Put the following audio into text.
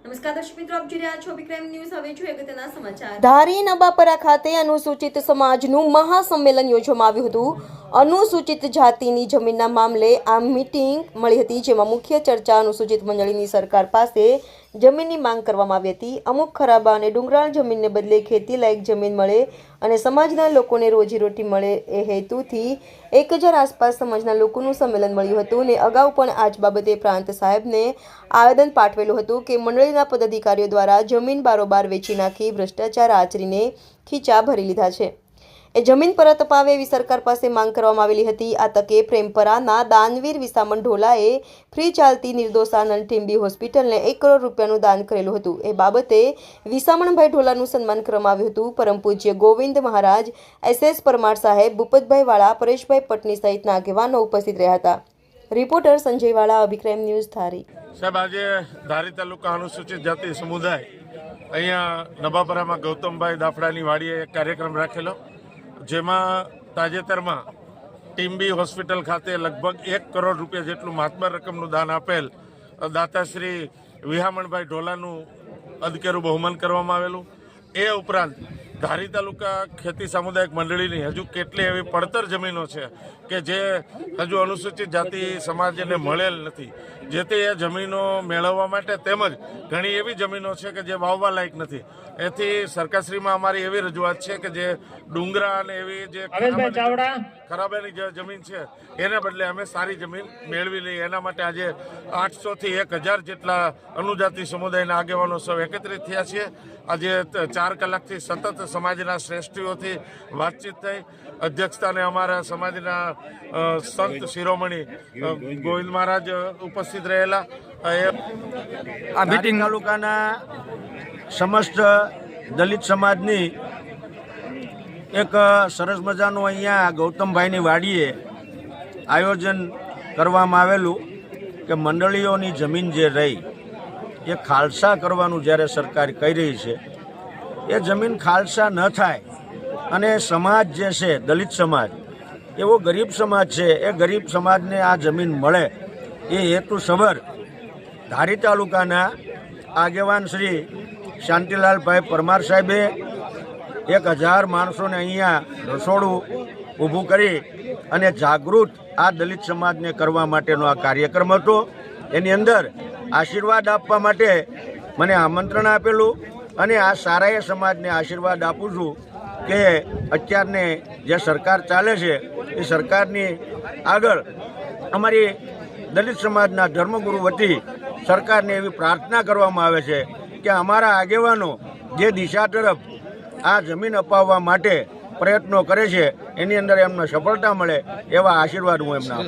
નમસ્કાર દર્શક મિત્રો, આપ જોઈ રહ્યા છો વિક્રમ ન્યૂઝ. હવે જોઈએ અગત્યના સમાચાર. ધારી નબાપરા ખાતે અનુસૂચિત સમાજનું મહાસંમેલન યોજવામાં આવ્યું હતું. અનુસૂચિત જાતિની જમીનના મામલે આ મીટિંગ મળી હતી, જેમાં મુખ્ય ચર્ચા અનુસૂચિત મંડળીની સરકાર પાસે જમીનની માંગ કરવામાં આવી હતી. અમુક ખરાબા અને ડુંગરાળ જમીનને બદલે ખેતી લાયક જમીન મળે અને સમાજના લોકોને રોજીરોટી મળે એ હેતુથી 1000 આસપાસ સમાજના લોકોનું સંમેલન મળ્યું હતું અને અગાઉ પણ આ જ બાબતે પ્રાંત સાહેબને આવેદન પાઠવેલું હતું કે મંડળીના પદાધિકારીઓ દ્વારા જમીન બારોબાર વેચી નાખી ભ્રષ્ટાચાર આચરીને ખીચા ભરી લીધા છે. એ જમીન પરત અપાવે એવી સરકાર પાસે માંગ કરવામાં આવેલી હતી. આ તકે પ્રેમપરાના દાનવીર વિસામણ ઢોલાએ ફ્રી ચાલતી નિર્દોષાનંદ ટીમ્બી હોસ્પિટલને 1 કરોડ રૂપિયાનું દાન કરેલું હતું. એ બાબતે વિસામણભાઈ ઢોલાનું સન્માન કરવામાં આવ્યું હતું. પરમ પૂજ્ય ગોવિંદ મહારાજ, SS પરમાર સાહેબ, ભૂપતભાઈ વાળા, પરેશભાઈ પટની સહિતના આગેવાનો ઉપસ્થિત રહ્યા હતા. રિપોર્ટર સંજય વાળા, અભિક્રમ ન્યૂઝ, ધારી. સાહેબ, આજે ધારી તાલુકા અનુસૂચિત જાતિ સમુદાય અહીંયા નબાપરામાં ગૌતમભાઈ દાફડાની વાડીએ એક કાર્યક્રમ રાખેલો, જેમાં તાજેતરમાં ટીમ્બી હોસ્પિટલ ખાતે લગભગ 1 કરોડ રૂપિયા જેટલું મહાત્મા રકમનું દાન આપેલ દાતાશ્રી વિહામણભાઈ ઢોલાનું અદકેરું બહુમાન કરવામાં આવેલું. એ ઉપરાંત ધારી તાલુકા ખેતી સામુદાયિક મંડળીની હજુ કેટલી એવી પડતર જમીનો છે કે જે હજુ અનુસૂચિત જાતિ સમાજને મળેલ નથી, જેથી એ જમીનો મેળવવા માટે તેમજ ઘણી એવી જમીનો છે કે જે વાવવા લાયક નથી. એથી સરકારશ્રીમાં અમારી એવી રજૂઆત છે કે જે ડુંગરા અને એવી જે ખરાબાની જે જમીન છે એને બદલે અમે સારી જમીન મેળવી લઈએ. એના માટે આજે 800 થી 1000 જેટલા અનુજાતિ સમુદાયના આગેવાનો સૌ એકત્રિત થયા છીએ. આજે 4 કલાકથી સતત સમાજના શ્રેષ્ઠીઓથી વાતચીત થઈ. અધ્યક્ષતાને અમારા સમાજના સંત શિરોમણી ગોવિંદ મહારાજ ઉપસ્થિત રહેલા. આ મીટિંગ તાલુકાના સમસ્ત દલિત સમાજની એક સરસ મજાનું અહીંયા ગૌતમભાઈની વાડીએ આયોજન કરવામાં આવેલું કે મંડળીઓની જમીન જે રહી એ ખાલસા કરવાનું જ્યારે સરકાર કહી રહી છે, એ જમીન ખાલસા ન થાય અને સમાજ જે છે દલિત સમાજ એવો ગરીબ સમાજ છે, એ ગરીબ સમાજને આ જમીન મળે એ હેતુસભર ધારી તાલુકાના આગેવાન શ્રી શાંતિલાલભાઈ પરમાર સાહેબે 1000 માણસોને અહીંયા રસોડું ઊભું કરી અને જાગૃત આ દલિત સમાજને કરવા માટેનો આ કાર્યક્રમ હતો. એની અંદર આશીર્વાદ આપવા માટે મને આમંત્રણ આપેલું અને આ સારાએ સમાજને આશીર્વાદ આપું છું કે અત્યારને જે સરકાર ચાલે છે એ સરકારની આગળ અમારી દલિત સમાજના ધર્મગુરુ વતી સરકારને એવી પ્રાર્થના કરવામાં આવે છે કે અમારા આગેવાનો જે દિશા તરફ આ જમીન અપાવવા માટે પ્રયત્નો કરે છે એની અંદર એમને સફળતા મળે એવા આશીર્વાદ હું એમના